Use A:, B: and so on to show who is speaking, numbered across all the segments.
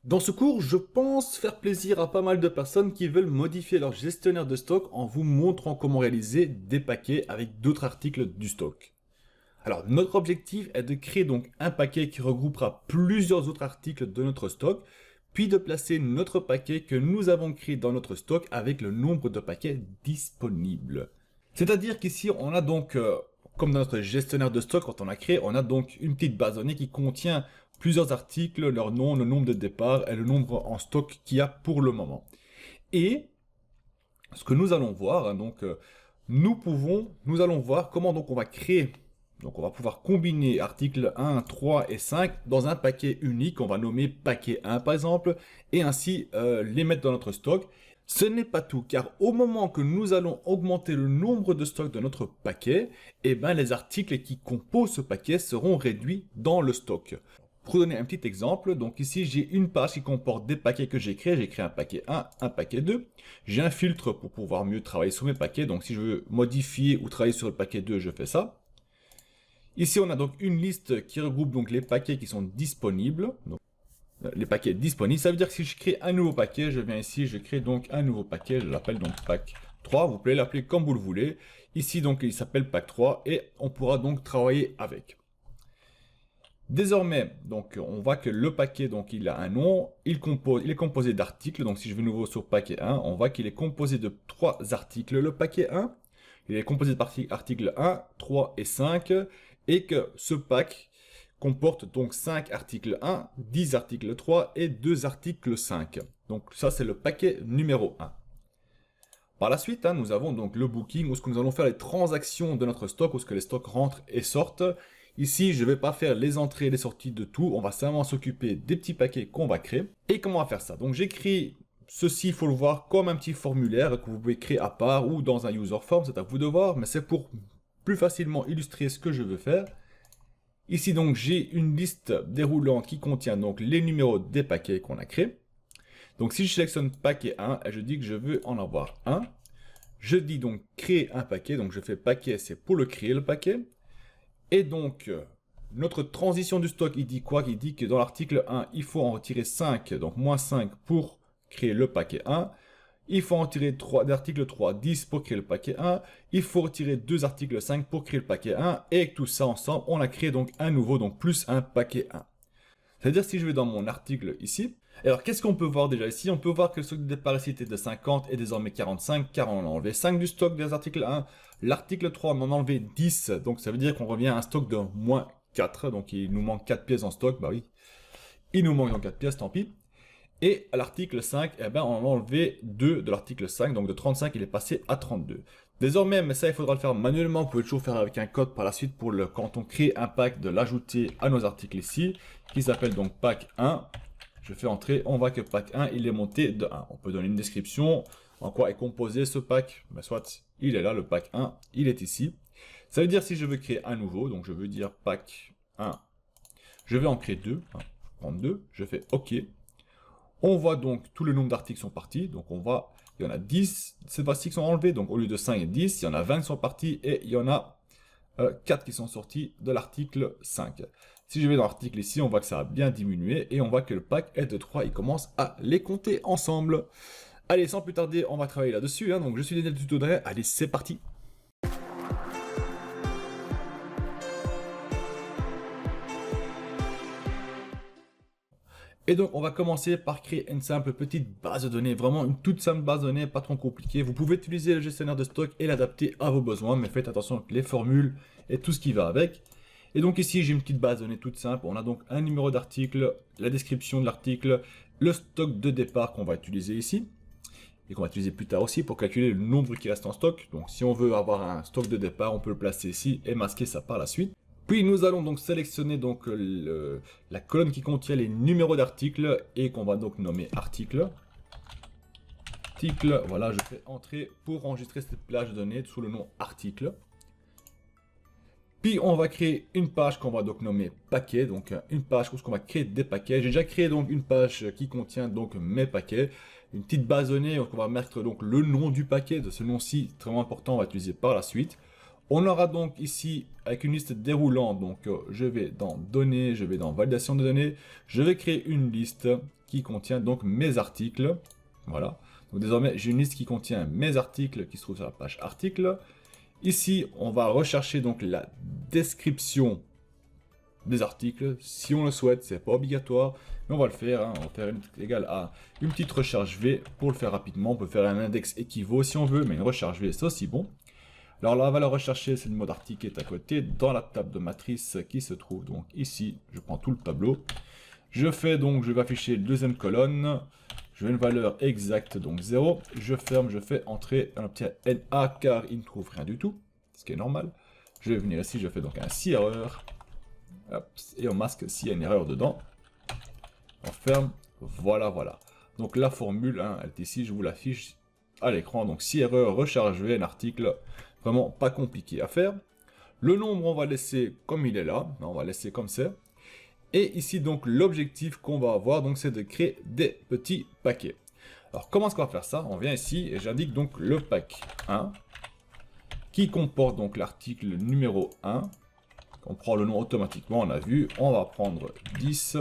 A: Dans ce cours, je pense faire plaisir à pas mal de personnes qui veulent modifier leur gestionnaire de stock en vous montrant comment réaliser des paquets avec d'autres articles du stock. Alors, notre objectif est de créer donc un paquet qui regroupera plusieurs autres articles de notre stock, puis de placer notre paquet que nous avons créé dans notre stock avec le nombre de paquets disponibles. C'est-à-dire qu'ici, on a donc, comme dans notre gestionnaire de stock, quand on a créé, on a donc une petite base de données qui contient plusieurs articles, leur nom, le nombre de départ et le nombre en stock qu'il y a pour le moment. Et ce que nous allons voir, hein, donc, nous allons voir comment donc on va créer. Donc on va pouvoir combiner articles 1, 3 et 5 dans un paquet unique, on va nommer paquet 1 par exemple, et ainsi les mettre dans notre stock. Ce n'est pas tout, car au moment que nous allons augmenter le nombre de stocks de notre paquet, eh ben, les articles qui composent ce paquet seront réduits dans le stock. Pour donner un petit exemple, donc ici j'ai une page qui comporte des paquets que j'ai créé un paquet 1, un paquet 2. J'ai un filtre pour pouvoir mieux travailler sur mes paquets, donc si je veux modifier ou travailler sur le paquet 2, je fais ça. Ici on a donc une liste qui regroupe donc les paquets qui sont disponibles. Donc, les paquets disponibles, ça veut dire que si je crée un nouveau paquet, je viens ici, je crée donc un nouveau paquet, je l'appelle donc pack 3, vous pouvez l'appeler comme vous le voulez. Ici donc il s'appelle pack 3 et on pourra donc travailler avec. Désormais, donc on voit que le paquet donc il a un nom, il est composé d'articles, donc si je vais nouveau sur paquet 1, on voit qu'il est composé de 3 articles, le paquet 1, il est composé d'articles 1, 3 et 5, et que ce pack comporte donc 5 articles 1, 10 articles 3 et 2 articles 5. Donc ça c'est le paquet numéro 1. Par la suite, nous avons donc le booking, où ce que nous allons faire les transactions de notre stock, où ce que les stocks rentrent et sortent. Ici, je ne vais pas faire les entrées et les sorties de tout, on va simplement s'occuper des petits paquets qu'on va créer. Et comment on va faire ça? Donc j'écris ceci, il faut le voir comme un petit formulaire que vous pouvez créer à part ou dans un user form, c'est à vous de voir, mais c'est pour plus facilement illustrer ce que je veux faire. Ici donc j'ai une liste déroulante qui contient donc les numéros des paquets qu'on a créés. Donc si je sélectionne paquet 1 et je dis que je veux en avoir un, je dis donc créer un paquet, donc je fais paquet, c'est pour le créer le paquet. Et donc notre transition du stock, il dit quoi? Il dit que dans l'article 1, il faut en retirer 5, donc moins 5 pour créer le paquet 1. Il faut en retirer 3 d'article 3, 10 pour créer le paquet 1. Il faut retirer 2 articles 5 pour créer le paquet 1. Et avec tout ça ensemble, on a créé donc un nouveau, donc plus un paquet 1. C'est-à-dire si je vais dans mon article ici, alors qu'est-ce qu'on peut voir déjà ici? On peut voir que le stock de départ ici était de 50 et désormais 45, car on a enlevé 5 du stock des articles 1. L'article 3, on en a enlevé 10, donc ça veut dire qu'on revient à un stock de moins 4, donc il nous manque 4 pièces en stock, bah oui. Il nous manque donc 4 pièces, tant pis. Et à l'article 5, eh ben, on a enlevé 2 de l'article 5, donc de 35, il est passé à 32. Désormais, mais ça, il faudra le faire manuellement. Vous pouvez toujours faire avec un code par la suite pour quand on crée un pack, de l'ajouter à nos articles ici, qui s'appelle donc pack 1. Je fais entrer, on voit que pack 1, il est monté de 1. On peut donner une description, en quoi est composé ce pack. Ben, soit, il est là, le pack 1, il est ici. Ça veut dire si je veux créer un nouveau, donc je veux dire pack 1, je vais en créer 2, prendre 2, je fais OK. On voit donc tout le nombre d'articles sont partis, donc on voit, il y en a 10, ces fois-ci qui sont enlevés, donc au lieu de 5 et 10, il y en a 20 qui sont partis, et il y en a 4 qui sont sortis de l'article 5. Si je vais dans l'article ici, on voit que ça a bien diminué, et on voit que le pack est de 3, il commence à les compter ensemble. Allez, sans plus tarder, on va travailler là-dessus, donc je suis Daniel Tutoriel, allez, c'est parti. Et donc, on va commencer par créer une simple petite base de données, vraiment une toute simple base de données, pas trop compliquée. Vous pouvez utiliser le gestionnaire de stock et l'adapter à vos besoins, mais faites attention avec les formules et tout ce qui va avec. Et donc ici, j'ai une petite base de données toute simple. On a donc un numéro d'article, la description de l'article, le stock de départ qu'on va utiliser ici, et qu'on va utiliser plus tard aussi pour calculer le nombre qui reste en stock. Donc si on veut avoir un stock de départ, on peut le placer ici et masquer ça par la suite. Puis nous allons donc sélectionner donc la colonne qui contient les numéros d'articles et qu'on va donc nommer article. Article, voilà, je fais entrer pour enregistrer cette plage de données sous le nom article. Puis on va créer une page qu'on va donc nommer paquet, donc une page où on va créer des paquets. J'ai déjà créé donc une page qui contient donc mes paquets, une petite base de données, donc on va mettre donc le nom du paquet, de ce nom-ci, très important, on va utiliser par la suite. On aura donc ici, avec une liste déroulante, donc je vais dans données, je vais dans validation de données, je vais créer une liste qui contient donc mes articles. Voilà. Donc désormais, j'ai une liste qui contient mes articles qui se trouve sur la page articles. Ici, on va rechercher donc la description des articles, si on le souhaite, c'est pas obligatoire, mais on va le faire, hein. On va faire égal à une petite recherche V pour le faire rapidement. On peut faire un index équivaut si on veut, mais une recherche V, c'est aussi bon. Alors la valeur recherchée, c'est le mode article qui est à côté, dans la table de matrice qui se trouve donc ici. Je prends tout le tableau. Je vais afficher la deuxième colonne. Je veux une valeur exacte, donc 0. Je ferme, je fais entrer un petit NA car il ne trouve rien du tout, ce qui est normal. Je vais venir ici, je fais donc un si erreur. Hop, et on masque s'il y a une erreur dedans. On ferme, voilà, voilà. Donc la formule, hein, elle est ici, je vous l'affiche à l'écran. Donc si erreur, recharger un article, vraiment pas compliqué à faire. Le nombre, on va laisser comme il est là, on va laisser comme c'est. Et ici, donc, l'objectif qu'on va avoir, donc, c'est de créer des petits paquets. Alors, comment est-ce qu'on va faire ça? On vient ici et j'indique donc le pack 1 qui comporte donc l'article numéro 1. On prend le nom automatiquement, on a vu. On va prendre 10.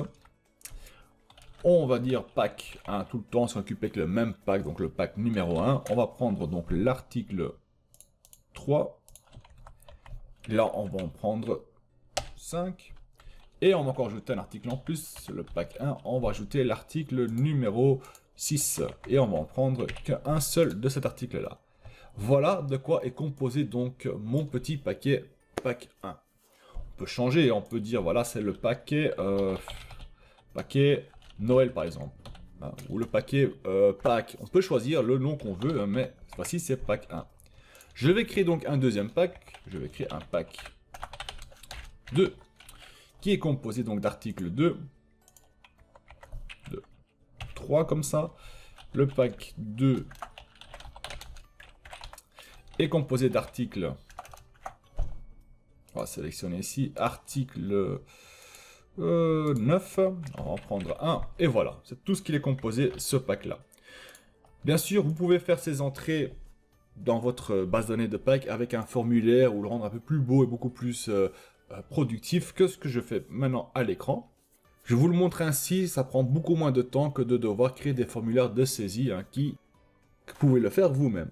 A: On va dire pack 1 tout le temps, on s'occupe avec le même pack, donc le pack numéro 1. On va prendre donc l'article 3. Là, on va en prendre 5. Et on va encore ajouter un article en plus, le pack 1, on va ajouter l'article numéro 6. Et on va en prendre qu'un seul de cet article-là. Voilà de quoi est composé donc mon petit paquet pack 1. On peut changer, on peut dire voilà c'est le paquet, paquet Noël par exemple. Hein, ou le paquet pack. On peut choisir le nom qu'on veut, hein, mais cette fois-ci c'est pack 1. Je vais créer donc un deuxième pack. Je vais créer un pack 2. Qui est composé donc d'articles 2, 3 comme ça. Le pack 2 est composé d'articles, on va sélectionner ici, article 9, on va en prendre un, et voilà, c'est tout ce qu'il est composé, ce pack-là. Bien sûr, vous pouvez faire ces entrées dans votre base de données de pack avec un formulaire ou le rendre un peu plus beau et beaucoup plus productif que ce que je fais maintenant à l'écran. Je vous le montre ainsi, ça prend beaucoup moins de temps que de devoir créer des formulaires de saisie hein, qui vous pouvez le faire vous-même.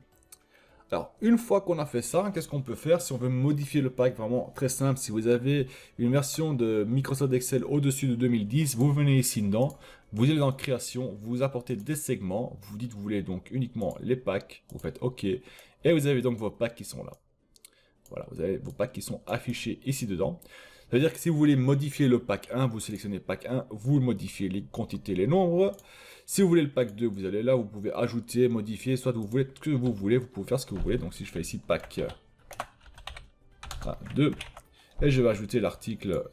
A: Alors, une fois qu'on a fait ça, qu'est-ce qu'on peut faire si on veut modifier le pack? Vraiment très simple, si vous avez une version de Microsoft Excel au-dessus de 2010, vous venez ici dedans, vous allez dans création, vous apportez des segments, vous dites que vous voulez donc uniquement les packs, vous faites OK, et vous avez donc vos packs qui sont là. Voilà, vous avez vos packs qui sont affichés ici dedans. Ça veut dire que si vous voulez modifier le pack 1, vous sélectionnez pack 1, vous modifiez les quantités, les nombres. Si vous voulez le pack 2, vous allez là, vous pouvez ajouter, modifier, soit vous voulez ce que vous voulez, vous pouvez faire ce que vous voulez. Donc si je fais ici pack 2, et je vais ajouter l'article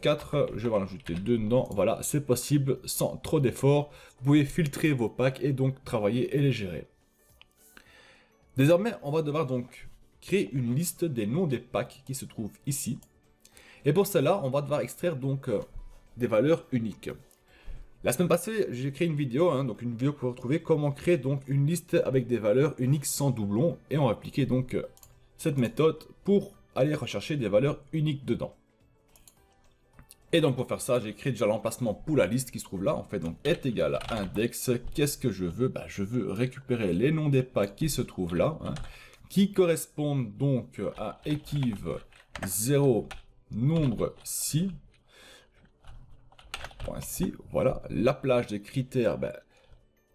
A: 4, je vais en ajouter 2 dedans. Voilà, c'est possible sans trop d'efforts. Vous pouvez filtrer vos packs et donc travailler et les gérer. Désormais, on va devoir donc créer une liste des noms des packs qui se trouvent ici. Et pour cela, on va devoir extraire donc des valeurs uniques. La semaine passée, j'ai créé une vidéo, donc une vidéo pour retrouver comment créer donc une liste avec des valeurs uniques sans doublons. Et on va appliquer donc cette méthode pour aller rechercher des valeurs uniques dedans. Et donc pour faire ça, j'ai créé déjà l'emplacement pour la liste qui se trouve là. On fait donc est égal à index. Qu'est-ce que je veux? Je veux récupérer les noms des packs qui se trouvent là, qui correspondent donc à equiv 0 nombre 6. Voilà, la plage des critères,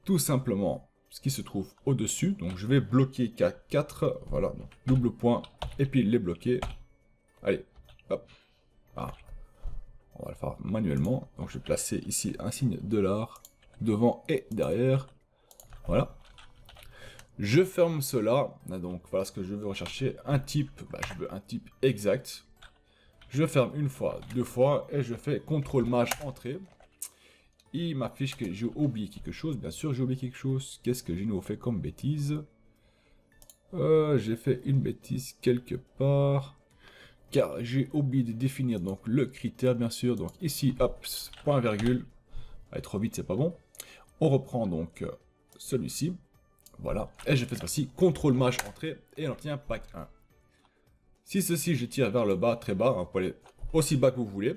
A: tout simplement ce qui se trouve au-dessus. Donc je vais bloquer K4, voilà, donc, double point, et puis les bloquer. Allez, hop, on va le faire manuellement. Donc je vais placer ici un signe $, devant et derrière, voilà. Je ferme cela, donc voilà ce que je veux rechercher, un type, je veux un type exact. Je ferme une fois, deux fois, et je fais CTRL MAJ entrée. Il m'affiche que j'ai oublié quelque chose. Bien sûr, j'ai oublié quelque chose. Qu'est-ce que j'ai nouveau fait comme bêtise? J'ai fait une bêtise quelque part. Car j'ai oublié de définir donc le critère, bien sûr. Donc ici, hop, point virgule. Allez, trop vite, c'est pas bon. On reprend donc celui-ci. Voilà. Et je fais ceci, CTRL MAJ entrée, et on obtient pack 1. Si ceci, je tire vers le bas, très bas, vous pouvez aller aussi bas que vous voulez.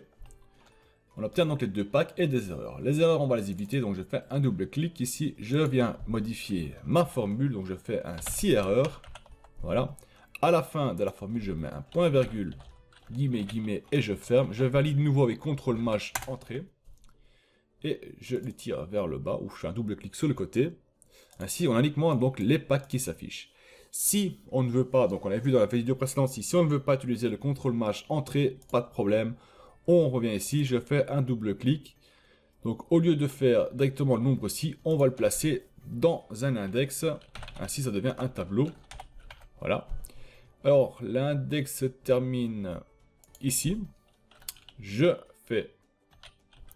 A: On obtient donc les deux packs et des erreurs. Les erreurs, on va les éviter, donc je fais un double clic ici. Je viens modifier ma formule, donc je fais un si erreur. Voilà. À la fin de la formule, je mets un point virgule, guillemets, guillemets, et je ferme. Je valide de nouveau avec CTRL MASH, entrée. Et je les tire vers le bas, ou je fais un double clic sur le côté. Ainsi, on a uniquement donc les packs qui s'affichent. Si on ne veut pas, donc on a vu dans la vidéo précédente, si on ne veut pas utiliser le CTRL MASH, entrée, pas de problème. On revient ici, je fais un double clic. Donc au lieu de faire directement le nombre ci, on va le placer dans un index. Ainsi, ça devient un tableau. Voilà. Alors, l'index se termine ici. Je fais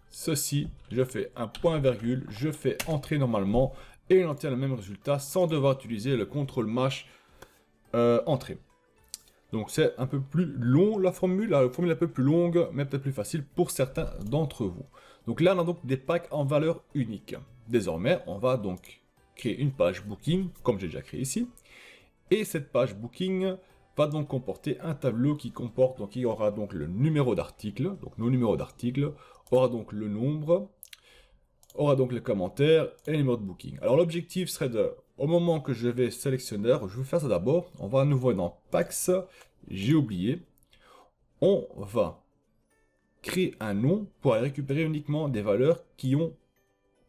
A: ceci, je fais un point virgule, je fais entrer normalement et on obtient le même résultat sans devoir utiliser le CTRL MASH entrée. Donc c'est un peu plus long la formule est un peu plus longue, mais peut-être plus facile pour certains d'entre vous. Donc là on a donc des packs en valeur unique. Désormais on va donc créer une page booking, comme j'ai déjà créé ici. Et cette page booking va donc comporter un tableau qui comporte, donc il y aura donc le numéro d'article, donc nos numéros d'article, aura donc le nombre, aura donc les commentaires et le numéro de booking. Alors l'objectif serait de, au moment que je vais sélectionner, je vais faire ça d'abord, on va à nouveau dans Packs, j'ai oublié, on va créer un nom pour aller récupérer uniquement des valeurs qui ont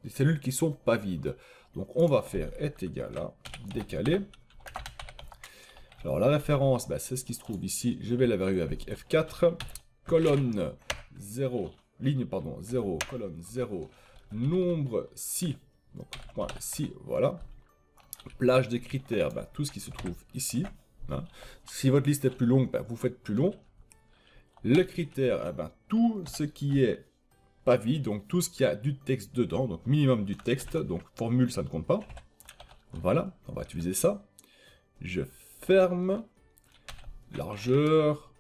A: des cellules qui sont pas vides. Donc on va faire est égal à décaler. Alors la référence, c'est ce qui se trouve ici, je vais la vérifier avec F4, colonne 0, ligne pardon, 0, colonne 0, nombre si, donc point si, voilà. Plage des critères, tout ce qui se trouve ici. Hein. Si votre liste est plus longue, vous faites plus long. Le critère, tout ce qui est pas vide, donc tout ce qui a du texte dedans, donc minimum du texte, donc formule ça ne compte pas. Voilà, on va utiliser ça. Je ferme, largeur,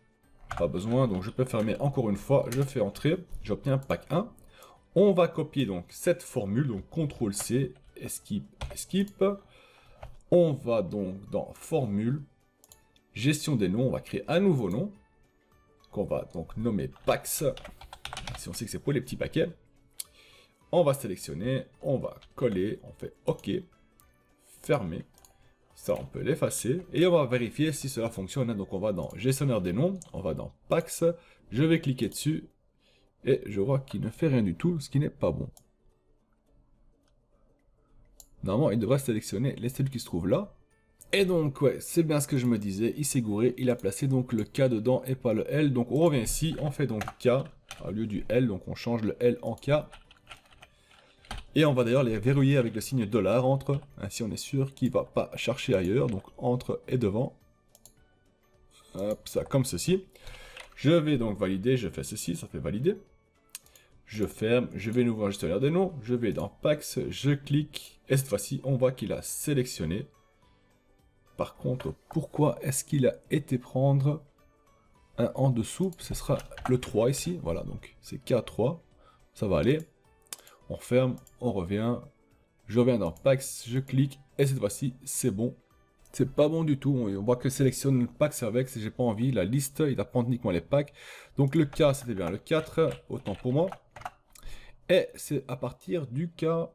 A: pas besoin, donc je peux fermer encore une fois, je fais entrer, j'obtiens pack 1. On va copier donc cette formule, donc CTRL C, escape, escape. On va donc dans formule, gestion des noms, on va créer un nouveau nom, qu'on va donc nommer packs, si on sait que c'est pour les petits paquets. On va sélectionner, on va coller, on fait OK, fermer. Ça, on peut l'effacer et on va vérifier si cela fonctionne. Donc, on va dans gestionnaire des noms, on va dans Packs, je vais cliquer dessus et je vois qu'il ne fait rien du tout, ce qui n'est pas bon. Normalement, il devrait sélectionner les cellules qui se trouvent là. Et donc, ouais, c'est bien ce que je me disais, il s'est gouré, il a placé donc le K dedans et pas le L. Donc, on revient ici, on fait donc K au lieu du L, donc on change le L en K. Et on va d'ailleurs les verrouiller avec le signe $, entre, ainsi on est sûr qu'il ne va pas chercher ailleurs, donc entre et devant. Hop, ça comme ceci. Je vais donc valider, je fais ceci, ça fait valider. Je ferme, je vais nouveau en gestionnaire des noms, je vais dans Packs, je clique, et cette fois-ci, on voit qu'il a sélectionné. Par contre, pourquoi est-ce qu'il a été prendre un en dessous? Ce sera le 3 ici, voilà, donc c'est K3, ça va aller. On ferme, on revient, je reviens dans Packs, je clique, et cette fois-ci, c'est bon. C'est pas bon du tout, on voit que sélectionne le Packs avec, si j'ai pas envie, la liste, il apprend uniquement les packs. Donc le K, c'était bien le 4, autant pour moi. Et c'est à partir du K4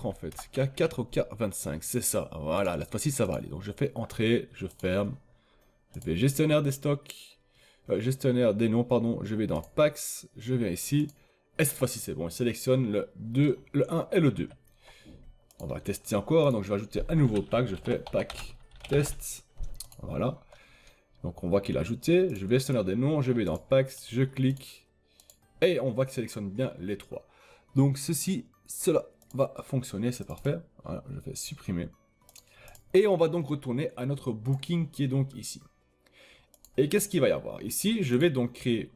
A: en fait, K4 au K25, c'est ça, voilà, cette fois-ci ça va aller. Donc je fais entrer, je ferme, je fais gestionnaire des stocks, gestionnaire des noms, pardon, je vais dans Packs, je viens ici. Et cette fois-ci, c'est bon, il sélectionne le 2, le 1 et le 2. On va tester encore, donc je vais ajouter un nouveau pack, je fais pack test. Voilà. Donc on voit qu'il a ajouté, je vais gestionnaire des noms, je vais dans packs, je clique, et on voit qu'il sélectionne bien les 3. Donc cela va fonctionner, c'est parfait. Voilà, je fais supprimer. Et on va donc retourner à notre booking qui est donc ici. Et qu'est-ce qu'il va y avoir? Ici, je vais donc créer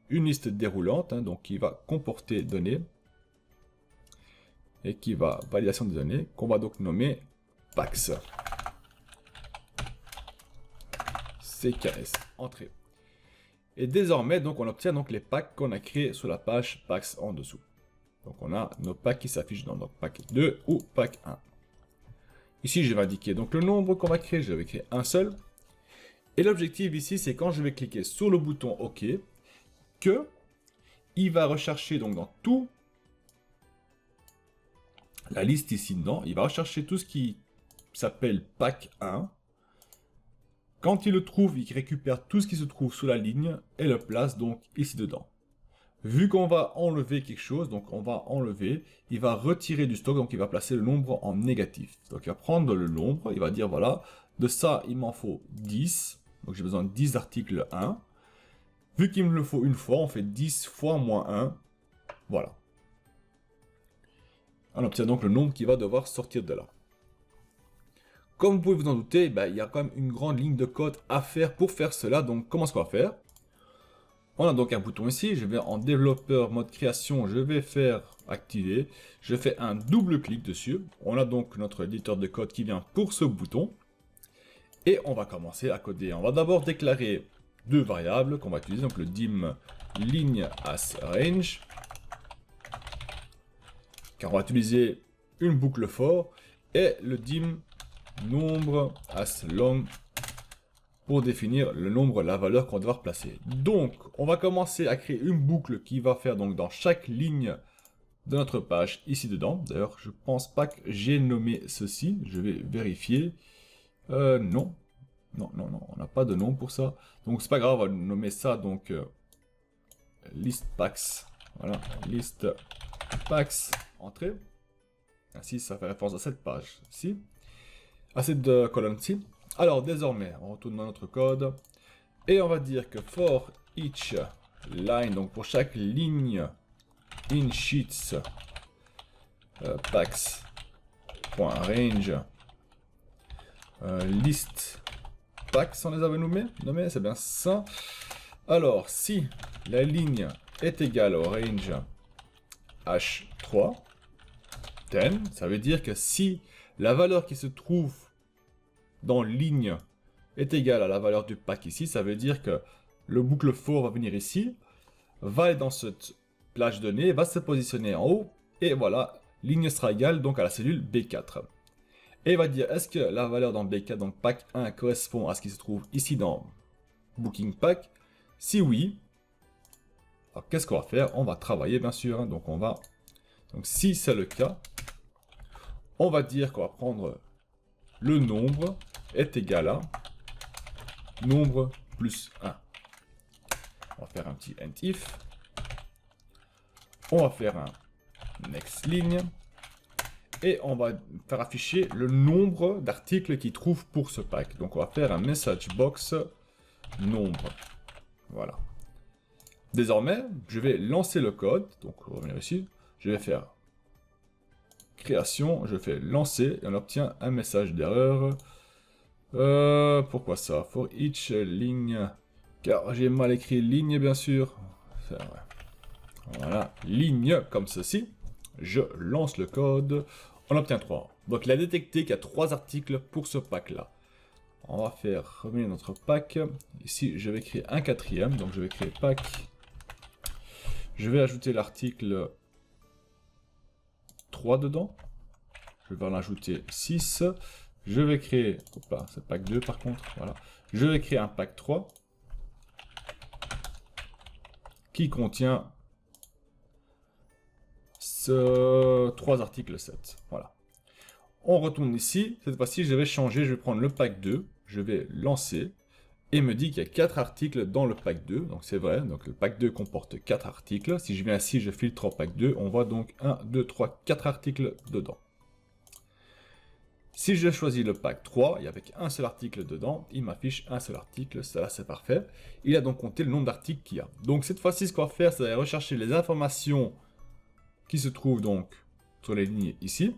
A: une liste déroulante, donc qui va comporter données, et qui va validation des données, qu'on va donc nommer packs. CKS, entrée. Et désormais, donc, on obtient donc les packs qu'on a créés sur la page packs en dessous. Donc, on a nos packs qui s'affichent dans notre pack 2 ou pack 1. Ici, je vais indiquer donc le nombre qu'on va créer. Je vais créer un seul. Et l'objectif ici, c'est quand je vais cliquer sur le bouton OK, que il va rechercher donc dans tout la liste ici dedans, il va rechercher tout ce qui s'appelle pack 1. Quand il le trouve, il récupère tout ce qui se trouve sous la ligne et le place donc ici dedans. Vu qu'on va enlever quelque chose, donc on va enlever, il va retirer du stock, donc il va placer le nombre en négatif. Donc il va prendre le nombre, il va dire voilà, de ça il m'en faut 10, donc j'ai besoin de 10 articles 1. Vu qu'il me le faut une fois, on fait 10 fois moins 1, voilà. On obtient donc le nombre qui va devoir sortir de là. Comme vous pouvez vous en douter, il y a quand même une grande ligne de code à faire pour faire cela, donc comment est-ce qu'on va faire? On a donc un bouton ici, je vais en développeur mode création, je vais faire activer, je fais un double clic dessus, on a donc notre éditeur de code qui vient pour ce bouton, et on va commencer à coder. On va d'abord déclarer deux variables qu'on va utiliser, donc le dim ligne as range, car on va utiliser une boucle for, et le dim nombre as long pour définir le nombre, la valeur qu'on va devoir placer. Donc, on va commencer à créer une boucle qui va faire donc dans chaque ligne de notre page ici dedans. D'ailleurs, je pense pas que j'ai nommé ceci. Je vais vérifier. Non. Non, on n'a pas de nom pour ça. Donc, c'est pas grave, on va nommer ça donc list packs. Voilà, list packs entrée. Ainsi, ça fait référence à cette page ici. À cette colonne-ci. Alors désormais, on retourne dans notre code et on va dire que for each line, donc pour chaque ligne in sheets packs.range list packs, on les avait nommés, c'est bien ça. Alors si la ligne est égale au range h3 10, ça veut dire que si la valeur qui se trouve dans ligne est égale à la valeur du pack ici, ça veut dire que le boucle for va venir ici, va aller dans cette plage de données, va se positionner en haut, et voilà, ligne sera égale donc à la cellule B4. Et il va dire, est-ce que la valeur dans B4, donc pack 1, correspond à ce qui se trouve ici dans booking pack? Si oui, alors qu'est-ce qu'on va faire? On va travailler bien sûr, donc si c'est le cas, on va dire qu'on va prendre le nombre est égal à nombre plus 1. On va faire un petit end if. On va faire un next ligne. Et on va faire afficher le nombre d'articles qu'il trouve pour ce pack. Donc on va faire un message box nombre. Voilà. Désormais, je vais lancer le code. Donc on va revenir ici. Je vais faire création, je fais lancer et on obtient un message d'erreur. Pourquoi ça? For each ligne, car j'ai mal écrit ligne bien sûr. Voilà, ligne comme ceci. Je lance le code, on obtient 3. Donc il a détecté qu'il y a 3 articles pour ce pack là. On va faire revenir notre pack. Ici je vais créer un quatrième, donc je vais créer pack. Je vais ajouter l'article 3 dedans. Je vais en ajouter 6. Je vais créer, c'est pack 2 par contre, voilà. Je vais créer un pack 3 qui contient 3 articles 7. Voilà. On retourne ici. Cette fois-ci, je vais changer. Je vais prendre le pack 2. Je vais lancer. Et me dit qu'il y a 4 articles dans le pack 2. Donc c'est vrai. Donc le pack 2 comporte 4 articles. Si je viens ici, je filtre en pack 2. On voit donc 1, 2, 3, 4 articles dedans. Si je choisis le pack 3, et avec un seul article dedans, il m'affiche un seul article, ça c'est parfait. Il a donc compté le nombre d'articles qu'il y a. Donc cette fois-ci, ce qu'on va faire, c'est rechercher les informations qui se trouvent donc sur les lignes ici,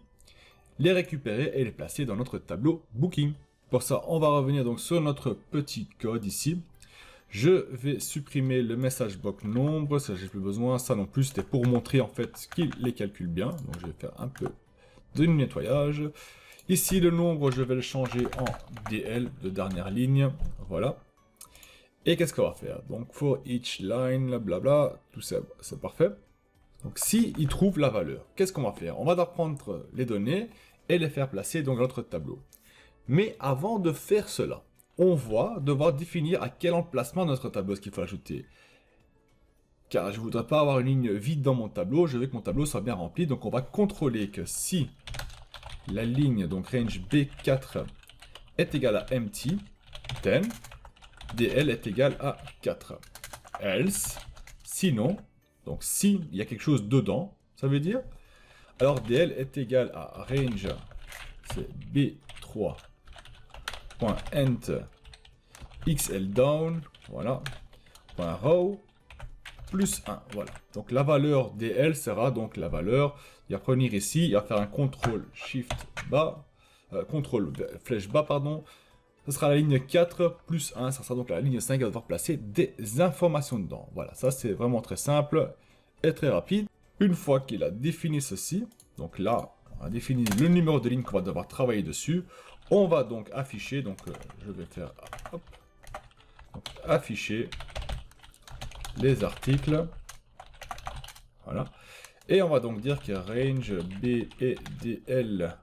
A: les récupérer et les placer dans notre tableau Booking. Pour ça, on va revenir donc sur notre petit code ici. Je vais supprimer le message box nombre, ça j'ai plus besoin, ça non plus, c'était pour montrer en fait qu'il les calcule bien. Donc je vais faire un peu de nettoyage. Ici, le nombre, je vais le changer en DL de dernière ligne. Voilà. Et qu'est-ce qu'on va faire? Donc, for each line, blabla, tout ça, c'est parfait. Donc, si il trouve la valeur, qu'est-ce qu'on va faire? On va devoir prendre les données et les faire placer dans notre tableau. Mais avant de faire cela, on va devoir définir à quel emplacement de notre tableau est-ce qu'il faut l'ajouter. Car je ne voudrais pas avoir une ligne vide dans mon tableau, je veux que mon tableau soit bien rempli, donc on va contrôler que si la ligne, donc range B4, est égale à empty, then DL est égal à 4. Else, sinon, donc si il y a quelque chose dedans, ça veut dire, alors DL est égal à range, c'est B3.ent XL down, voilà, .row, plus 1, voilà. Donc la valeur DL sera donc la valeur, il va revenir ici, il va faire un CTRL SHIFT bas, CTRL flèche bas, pardon. Ce sera la ligne 4 plus 1, ça sera donc la ligne 5 qui va devoir placer des informations dedans. Voilà, ça c'est vraiment très simple et très rapide. Une fois qu'il a défini ceci, donc là, on a défini le numéro de ligne qu'on va devoir travailler dessus. On va donc afficher, donc je vais faire hop, donc, afficher les articles. Voilà. Et on va donc dire que range B et DL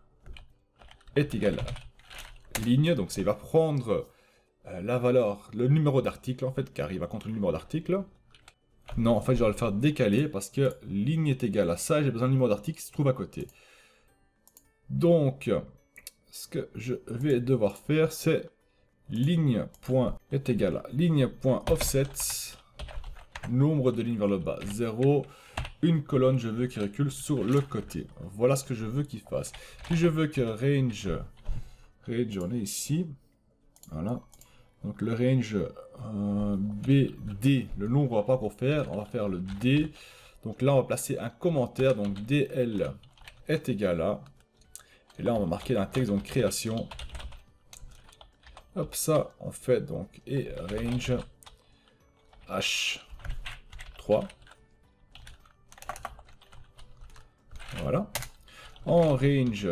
A: est égal à ligne. Donc il va prendre la valeur, le numéro d'article en fait, car il va contre le numéro d'article. Non, en fait, je vais le faire décaler parce que ligne est égale à ça. J'ai besoin du numéro d'article qui se trouve à côté. Donc, ce que je vais devoir faire, c'est ligne point est égal à ligne.offset, nombre de lignes vers le bas, 0, une colonne, je veux qu'il recule sur le côté. Voilà ce que je veux qu'il fasse. Puis je veux que range, on est ici, voilà. Donc le range BD, le nombre on va pas pour faire, on va faire le D. Donc là on va placer un commentaire, donc DL est égal à, et là on va marquer un texte, donc création. Hop, ça on fait donc, et range H3. Voilà. En range,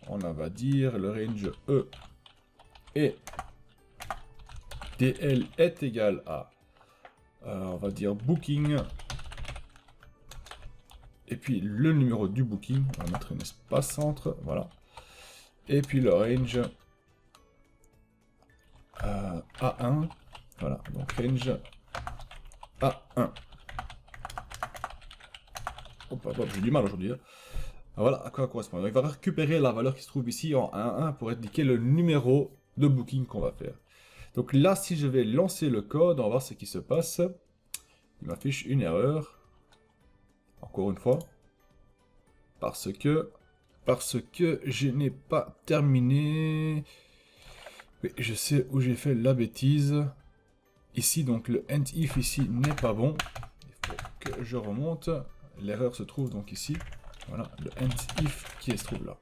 A: on va dire le range E et DL est égal à, on va dire booking, et puis le numéro du booking, on va mettre un espace entre, voilà, et puis le range A1, voilà, donc range A1. Hop, hop, hop, j'ai du mal aujourd'hui. Hein. Voilà à quoi correspond. Donc, il va récupérer la valeur qui se trouve ici en 1.1 pour indiquer le numéro de booking qu'on va faire. Donc là, si je vais lancer le code, on va voir ce qui se passe. Il m'affiche une erreur. Encore une fois. Parce que je n'ai pas terminé. Mais je sais où j'ai fait la bêtise. Ici, donc le end if ici n'est pas bon. Il faut que je remonte. L'erreur se trouve donc ici. Voilà, le end if qui se trouve là.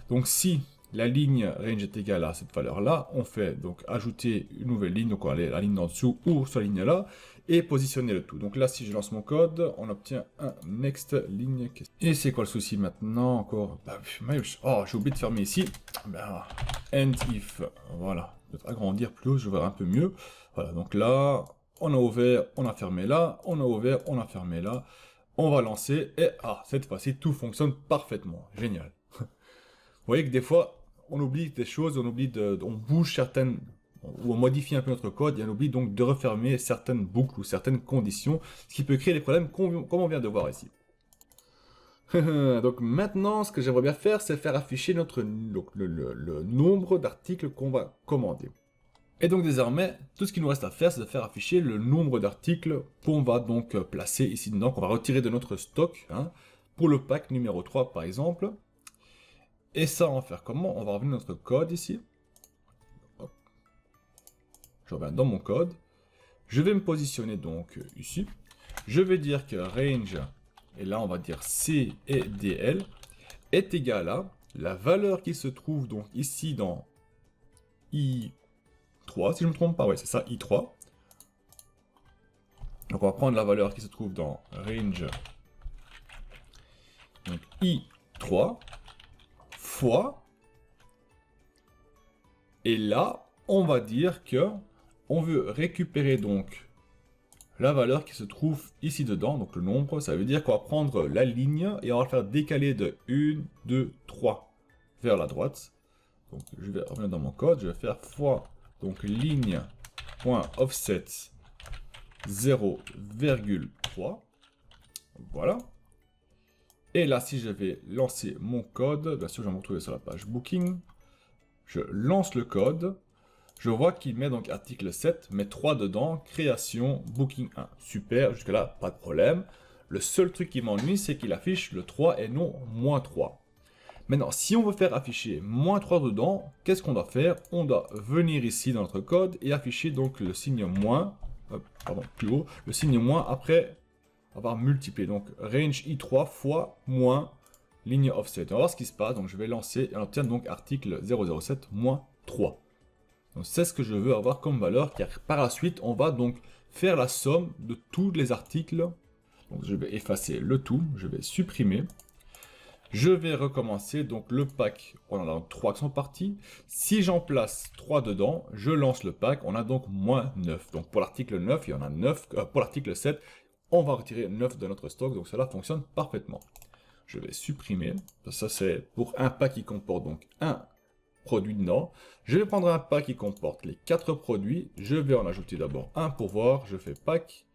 A: Donc si la ligne range est égale à cette valeur-là, on fait donc ajouter une nouvelle ligne, donc on va aller à la ligne en dessous ou sur la ligne là, et positionner le tout. Donc là, si je lance mon code, on obtient un next ligne. Et c'est quoi le souci maintenant encore? Oh, j'ai oublié de fermer ici. End if, voilà. Je vais agrandir plus, je vais voir un peu mieux. Voilà, donc là, on a ouvert, on a fermé là, on a ouvert, on a fermé là. On va lancer, et cette fois-ci, tout fonctionne parfaitement. Génial. Vous voyez que des fois, on oublie des choses, on bouge certaines, ou on modifie un peu notre code, et on oublie donc de refermer certaines boucles ou certaines conditions, ce qui peut créer des problèmes comme on vient de voir ici. Donc maintenant, ce que j'aimerais bien faire, c'est faire afficher le nombre d'articles qu'on va commander. Et donc désormais, tout ce qu'il nous reste à faire, c'est de faire afficher le nombre d'articles qu'on va donc placer ici dedans, qu'on va retirer de notre stock, hein, pour le pack numéro 3 par exemple. Et ça, on va faire comment? On va revenir notre code ici. Hop. Je reviens dans mon code. Je vais me positionner donc ici. Je vais dire que range, et là on va dire C et DL, est égal à la valeur qui se trouve donc ici dans I3, si je ne me trompe pas, ouais c'est ça, I3. Donc on va prendre la valeur qui se trouve dans range, donc I3, fois, et là, on va dire que on veut récupérer donc la valeur qui se trouve ici dedans, donc le nombre, ça veut dire qu'on va prendre la ligne et on va le faire décaler de 1, 2, 3 vers la droite. Donc je vais revenir dans mon code, je vais faire fois donc ligne.offset 0,3. Voilà. Et là, si je vais lancer mon code, bien sûr, je vais me retrouver sur la page Booking. Je lance le code. Je vois qu'il met donc article 7, met 3 dedans, création, Booking 1. Super, jusque-là, pas de problème. Le seul truc qui m'ennuie, c'est qu'il affiche le 3 et non -3. Maintenant, si on veut faire afficher -3 dedans, qu'est-ce qu'on doit faire? On doit venir ici dans notre code et afficher donc le signe moins, plus haut, le signe moins après avoir multiplié. Donc range i3 fois moins ligne offset. On va voir ce qui se passe. Donc je vais lancer et on obtient donc article 007 -3. Donc c'est ce que je veux avoir comme valeur, car par la suite, on va donc faire la somme de tous les articles. Donc je vais effacer le tout, je vais supprimer. Je vais recommencer, donc le pack, on en a 3 qui sont partis. Si j'en place 3 dedans, je lance le pack, on a donc -9. Donc pour l'article 9, il y en a 9, pour l'article 7, on va retirer 9 de notre stock, donc cela fonctionne parfaitement. Je vais supprimer, ça c'est pour un pack qui comporte donc un produit dedans. Je vais prendre un pack qui comporte les 4 produits, je vais en ajouter d'abord un pour voir, je fais pack,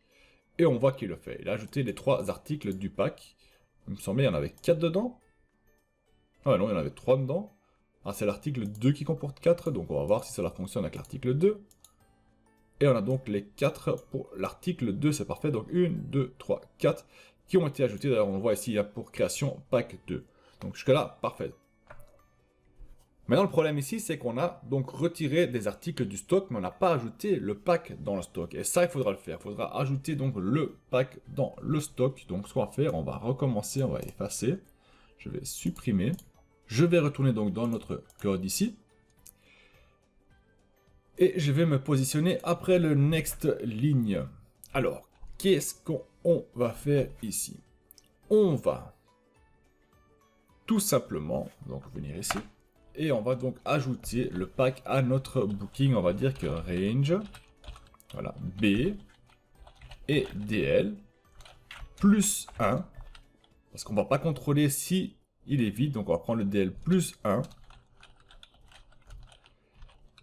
A: et on voit qu'il le fait. Il a ajouté les 3 articles du pack. Il me semblait qu'il y en avait 4 dedans. Ah non, il y en avait 3 dedans. Ah, c'est l'article 2 qui comporte 4, donc on va voir si cela fonctionne avec l'article 2. Et on a donc les 4 pour l'article 2, c'est parfait. Donc 1, 2, 3, 4 qui ont été ajoutés. D'ailleurs, on le voit ici pour création pack 2. Donc jusque-là, parfait. Maintenant, le problème ici, c'est qu'on a donc retiré des articles du stock, mais on n'a pas ajouté le pack dans le stock. Et ça, il faudra le faire. Il faudra ajouter donc le pack dans le stock. Donc, ce qu'on va faire, on va recommencer, on va effacer. Je vais supprimer. Je vais retourner donc dans notre code ici. Et je vais me positionner après le next ligne. Alors, qu'est-ce qu'on va faire ici? On va tout simplement donc venir ici. Et on va donc ajouter le pack à notre booking. On va dire que range, voilà, B et DL plus 1. Parce qu'on ne va pas contrôler si il est vide. Donc on va prendre le DL plus 1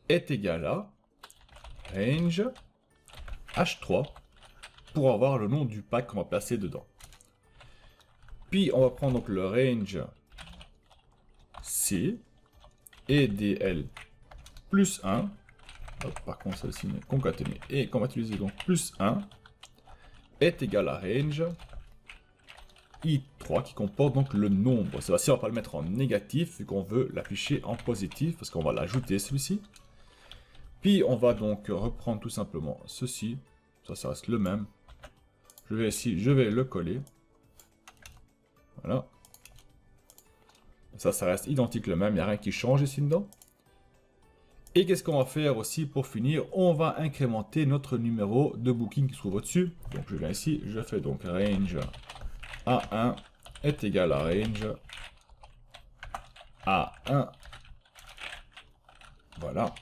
A: est égal à range H3 pour avoir le nom du pack qu'on va placer dedans. Puis on va prendre donc le range C et DL plus 1. Hop, par contre, celle-ci est concaténée et qu'on va utiliser donc plus 1 est égal à range I3 qui comporte donc le nombre. Ça va, si on va pas le mettre en négatif vu qu'on veut l'afficher en positif parce qu'on va l'ajouter celui-ci. Puis on va donc reprendre tout simplement ceci. Ça reste le même. Je vais ici, je vais le coller. Voilà. Ça reste identique le même, il n'y a rien qui change ici dedans. Et qu'est-ce qu'on va faire aussi pour finir? On va incrémenter notre numéro de booking qui se trouve au-dessus. Donc je viens ici, je fais donc range A1 est égal à range A1. Voilà.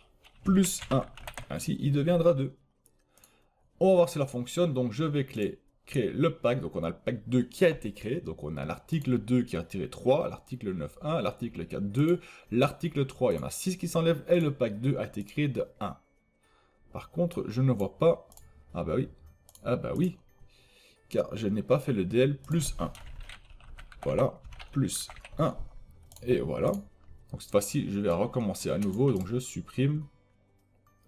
A: Plus 1. Ainsi, il deviendra 2. On va voir si ça fonctionne. Donc je vais créer le pack, donc on a le pack 2 qui a été créé, donc on a l'article 2 qui a retiré 3, l'article 9 1, l'article 4 2, l'article 3 il y en a 6 qui s'enlèvent et le pack 2 a été créé de 1. Par contre je ne vois pas, ah bah oui, car je n'ai pas fait le DL plus 1. Voilà, plus 1, et voilà. Donc cette fois-ci je vais recommencer à nouveau, donc je supprime.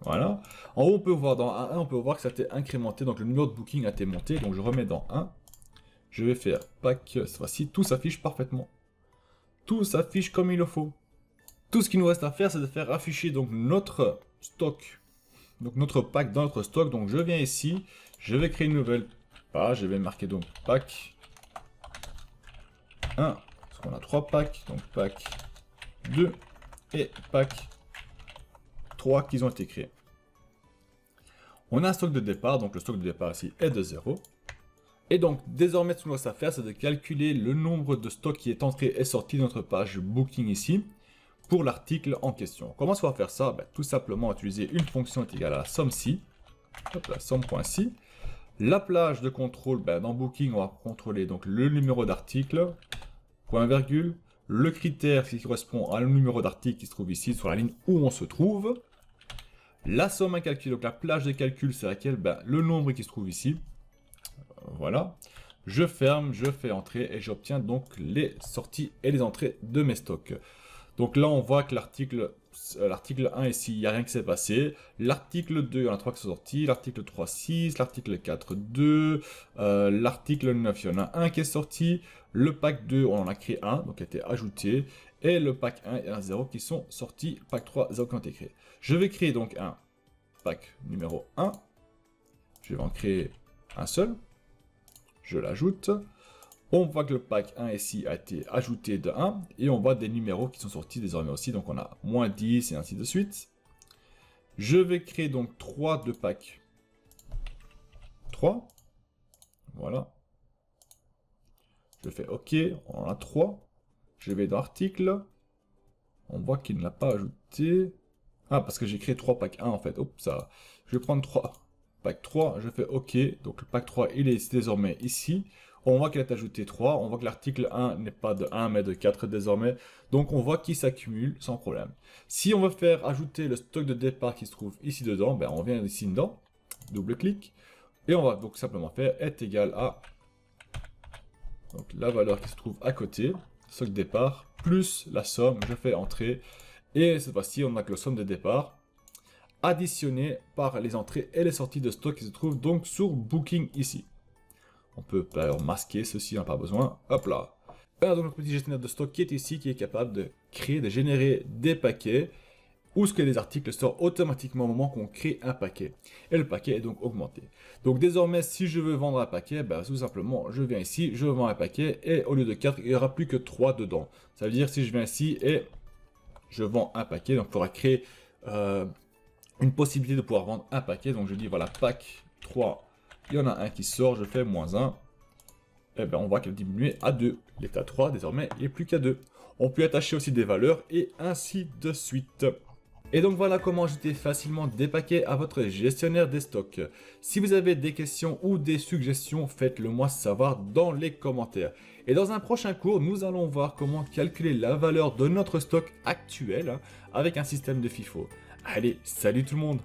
A: Voilà. En haut, on peut voir dans A1, on peut voir que ça a été incrémenté. Donc le numéro de booking a été monté. Donc je remets dans 1. Je vais faire pack. Cette fois-ci, tout s'affiche parfaitement. Tout s'affiche comme il le faut. Tout ce qu'il nous reste à faire, c'est de faire afficher donc notre stock. Donc notre pack dans notre stock. Donc je viens ici. Je vais créer une nouvelle page. Je vais marquer donc pack 1. Parce qu'on a 3 packs. Donc pack 2 et pack 3 qui ont été créés. On a un stock de départ, donc le stock de départ ici est de 0. Et donc désormais ce qu'on doit faire, c'est de calculer le nombre de stocks qui est entré et sorti de notre page booking ici pour l'article en question. Comment est-ce qu'on va faire ça? Tout simplement utiliser une fonction est égale à la somme.si. La somme.si. La plage de contrôle, dans booking on va contrôler donc le numéro d'article, point virgule, le critère qui correspond à le numéro d'article qui se trouve ici sur la ligne où on se trouve. La somme à calculer, donc la plage de calcul, c'est laquelle? Ben, le nombre qui se trouve ici. Voilà. Je ferme, je fais entrer et j'obtiens donc les sorties et les entrées de mes stocks. Donc là, on voit que l'article 1 ici, il n'y a rien qui s'est passé. L'article 2, il y en a 3 qui sont sortis. L'article 3, 6. L'article 4, 2. L'article 9, il y en a un qui est sorti. Le pack 2, on en a créé un, donc il a été ajouté. Et le pack 1 et 1, 0 qui sont sortis. Pack 3, 0 qui ont été créés. Je vais créer donc un pack numéro 1. Je vais en créer un seul. Je l'ajoute. On voit que le pack 1 ici a été ajouté de 1. Et on voit des numéros qui sont sortis désormais aussi. Donc on a moins 10 et ainsi de suite. Je vais créer donc 3 de pack 3. Voilà. Je fais OK. On en a 3. Je vais dans article. On voit qu'il ne l'a pas ajouté. Ah, parce que j'ai créé 3 pack 1 en fait. Oups, ça. Je vais prendre 3. Pack 3, je fais OK. Donc le pack 3, il est désormais ici. On voit qu'il est ajouté 3. On voit que l'article 1 n'est pas de 1, mais de 4 désormais. Donc on voit qu'il s'accumule sans problème. Si on veut faire ajouter le stock de départ qui se trouve ici dedans, ben on vient ici dedans. Double-clic. Et on va donc simplement faire est égal à donc, la valeur qui se trouve à côté, stock de départ, plus la somme. Je fais entrer. Et cette fois-ci, on a que la somme de départ additionnée par les entrées et les sorties de stock qui se trouvent donc sur Booking ici. On peut d'ailleurs masquer ceci, on n'a pas besoin. Hop là. On a donc notre petit gestionnaire de stock qui est ici, qui est capable de créer, de générer des paquets où ce que les articles sortent automatiquement au moment qu'on crée un paquet. Et le paquet est donc augmenté. Donc désormais, si je veux vendre un paquet, ben, tout simplement, je viens ici, je vends un paquet et au lieu de 4, il n'y aura plus que 3 dedans. Ça veut dire si je viens ici et je vends un paquet, donc il faudra créer une possibilité de pouvoir vendre un paquet. Donc je dis voilà, pack 3, il y en a un qui sort, je fais moins 1. Et bien on voit qu'elle diminue à 2. Il est à 3, désormais il n'est plus qu'à 2. On peut attacher aussi des valeurs et ainsi de suite. Et donc voilà comment ajouter facilement des paquets à votre gestionnaire des stocks. Si vous avez des questions ou des suggestions, faites-le moi savoir dans les commentaires. Et dans un prochain cours, nous allons voir comment calculer la valeur de notre stock actuel avec un système de FIFO. Allez, salut tout le monde!